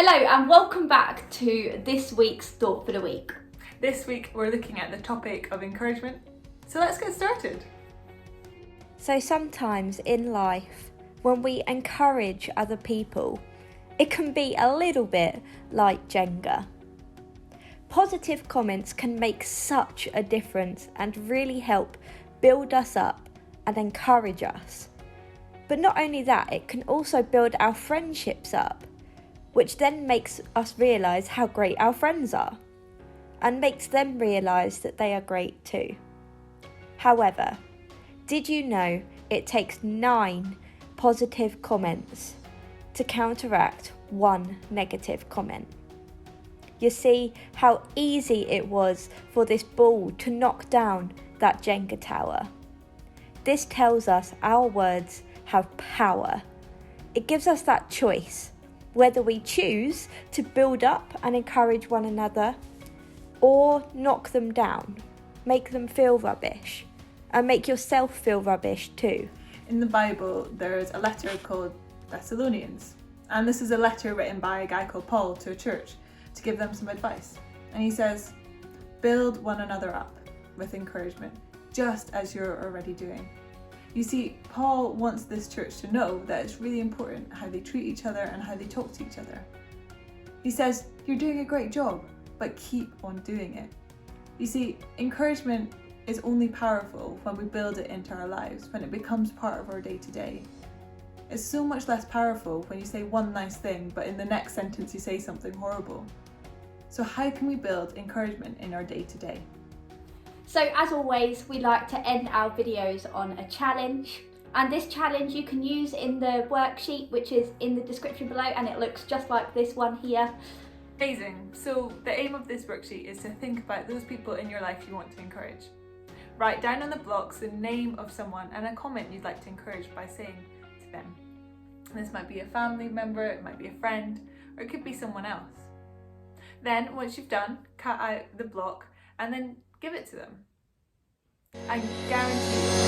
Hello and welcome back to this week's Thought for the Week. This week we're looking at the topic of encouragement. So let's get started. So sometimes in life, when we encourage other people, it can be a little bit like Jenga. Positive comments can make such a difference and really help build us up and encourage us. But not only that, it can also build our friendships up, which then makes us realise how great our friends are and makes them realise that they are great too. However, did you know it takes 9 positive comments to counteract 1 negative comment? You see how easy it was for this ball to knock down that Jenga tower. This tells us our words have power. It gives us that choice, whether we choose to build up and encourage one another or knock them down, make them feel rubbish, and make yourself feel rubbish too. In the Bible, there's a letter called Thessalonians, and this is a letter written by a guy called Paul to a church to give them some advice. And he says, build one another up with encouragement, just as you're already doing. You see, Paul wants this church to know that it's really important how they treat each other and how they talk to each other. He says, you're doing a great job, but keep on doing it. You see, encouragement is only powerful when we build it into our lives, when it becomes part of our day-to-day. It's so much less powerful when you say one nice thing, but in the next sentence you say something horrible. So how can we build encouragement in our day-to-day? So as always, we like to end our videos on a challenge. And this challenge you can use in the worksheet, which is in the description below, and it looks just like this one here. Amazing. So the aim of this worksheet is to think about those people in your life you want to encourage. Write down on the blocks the name of someone and a comment you'd like to encourage by saying to them. This might be a family member, it might be a friend, or it could be someone else. Then once you've done, cut out the block and then give it to them. I guarantee